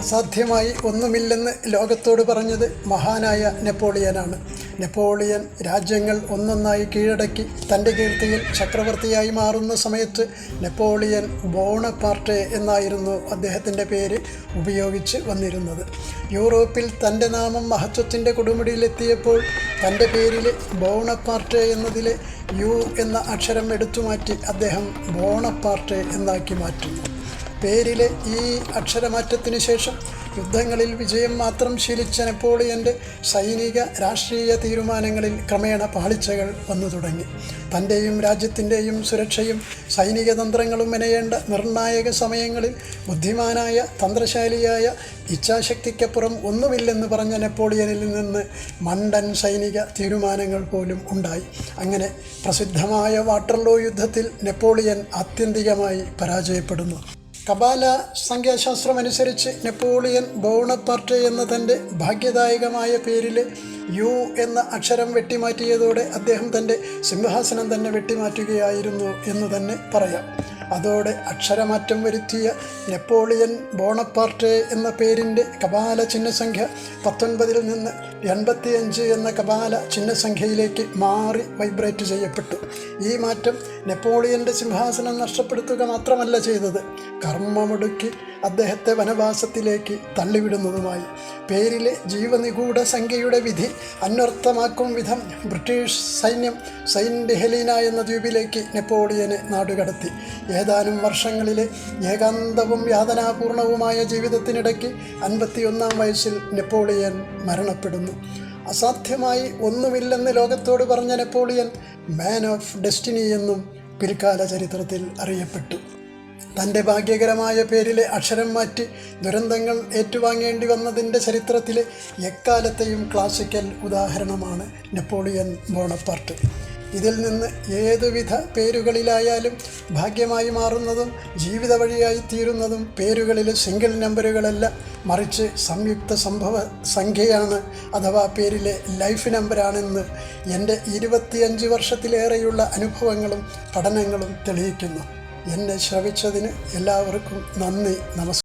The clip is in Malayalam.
അസാധ്യമായി ഒന്നുമില്ലെന്ന് ലോകത്തോട് പറഞ്ഞത് മഹാനായ നെപ്പോളിയനാണ്. നെപ്പോളിയൻ രാജ്യങ്ങൾ ഒന്നൊന്നായി കീഴടക്കി തൻ്റെ കീർത്തിയിൽ ചക്രവർത്തിയായി മാറുന്ന സമയത്ത് നെപ്പോളിയൻ ബോണപ്പാർട്ടെ എന്നായിരുന്നു അദ്ദേഹത്തിൻ്റെ പേര് ഉപയോഗിച്ച് വന്നിരുന്നത്. യൂറോപ്പിൽ തൻ്റെ നാമം മഹത്വത്തിൻ്റെ കൊടുമുടിയിലെത്തിയപ്പോൾ തൻ്റെ പേരിൽ ബോണപ്പാർട്ടെ എന്നതിലെ യു എന്ന അക്ഷരം എടുത്തുമാറ്റി അദ്ദേഹം ബോണപ്പാർട്ടെ എന്നാക്കി മാറ്റുന്നു. പേരിലെ ഈ അക്ഷരമാറ്റത്തിനു ശേഷം യുദ്ധങ്ങളിൽ വിജയം മാത്രം ശീലിച്ച നെപ്പോളിയൻ്റെ സൈനിക രാഷ്ട്രീയ തീരുമാനങ്ങളിൽ ക്രമേണ പാളിച്ചകൾ വന്നു തുടങ്ങി. തൻ്റെയും രാജ്യത്തിൻ്റെയും സുരക്ഷയും സൈനിക തന്ത്രങ്ങളും മെനയേണ്ട നിർണായക സമയങ്ങളിൽ ബുദ്ധിമാനായ തന്ത്രശാലിയായ ഇച്ഛാശക്തിക്കപ്പുറം ഒന്നുമില്ലെന്ന് പറഞ്ഞ നെപ്പോളിയനിൽ നിന്ന് മണ്ടൻ സൈനിക തീരുമാനങ്ങൾ പോലും ഉണ്ടായി. അങ്ങനെ പ്രസിദ്ധമായ വാട്ടർലോ യുദ്ധത്തിൽ നെപ്പോളിയൻ ആത്യന്തികമായി പരാജയപ്പെടുന്നു. കബാല സംഖ്യാശാസ്ത്രമനുസരിച്ച് നെപ്പോളിയൻ ബോണപ്പാർട്ടെ എന്ന തൻ്റെ ഭാഗ്യദായകമായ പേരിൽ യു എന്ന അക്ഷരം വെട്ടിമാറ്റിയതോടെ അദ്ദേഹം തൻ്റെ സിംഹാസനം തന്നെ വെട്ടിമാറ്റുകയായിരുന്നു എന്ന് തന്നെ പറയാം. അതോടെ അക്ഷരമാറ്റം വരുത്തിയ നെപ്പോളിയൻ ബോണപ്പാർട്ടെ എന്ന പേരിൻ്റെ കപാല ചിഹ്നസംഖ്യ 19 നിന്ന് 85 എന്ന കപാല ചിഹ്നസംഖ്യയിലേക്ക് മാറി വൈബ്രേറ്റ് ചെയ്യപ്പെട്ടു. ഈ മാറ്റം നെപ്പോളിയൻ്റെ സിംഹാസനം നഷ്ടപ്പെടുത്തുക മാത്രമല്ല ചെയ്തത്, കർമ്മമൊടുക്കി അദ്ദേഹത്തെ വനവാസത്തിലേക്ക് തള്ളിവിടുന്നതുമായി. പേരിലെ ജീവനിഗൂഢ സംഖ്യയുടെ വിധി അന്വർത്ഥമാക്കും വിധം ബ്രിട്ടീഷ് സൈന്യം സെയിൻറ്റ് ഹെലീന എന്ന ദ്വീപിലേക്ക് നെപ്പോളിയനെ നാടുകടത്തി. ഏതാനും വർഷങ്ങളിലെ ഏകാന്തവും യാതനാപൂർണവുമായ ജീവിതത്തിനിടയ്ക്ക് 51-ാം വയസ്സിൽ നെപ്പോളിയൻ മരണപ്പെടുന്നു. അസാധ്യമായി ഒന്നുമില്ലെന്ന് ലോകത്തോട് പറഞ്ഞ നെപ്പോളിയൻ മാൻ ഓഫ് ഡെസ്റ്റിനി എന്നും പിൽക്കാല ചരിത്രത്തിൽ അറിയപ്പെട്ടു. തൻ്റെ ഭാഗ്യകരമായ പേരിലെ അക്ഷരം മാറ്റി ദുരന്തങ്ങൾ ഏറ്റുവാങ്ങേണ്ടി വന്നതിൻ്റെ ചരിത്രത്തിലെ എക്കാലത്തെയും ക്ലാസിക്കൽ ഉദാഹരണമാണ് നെപ്പോളിയൻ ബോണപ്പാർട്ട്. ഇതിൽ നിന്ന് ഏതുവിധ പേരുകളിലായാലും ഭാഗ്യമായി മാറുന്നതും ജീവിത വഴിയായി തീരുന്നതും പേരുകളിലെ സിംഗിൾ നമ്പറുകളല്ല, മറിച്ച് സംയുക്ത സംഭവ സംഖ്യയാണ്, അഥവാ പേരിലെ ലൈഫ് നമ്പറാണെന്ന് എൻ്റെ 25 വർഷത്തിലേറെയുള്ള അനുഭവങ്ങളും പഠനങ്ങളും തെളിയിക്കുന്നു. എന്നെ ശ്രവിച്ചതിന് എല്ലാവർക്കും നന്ദി, നമസ്കാരം.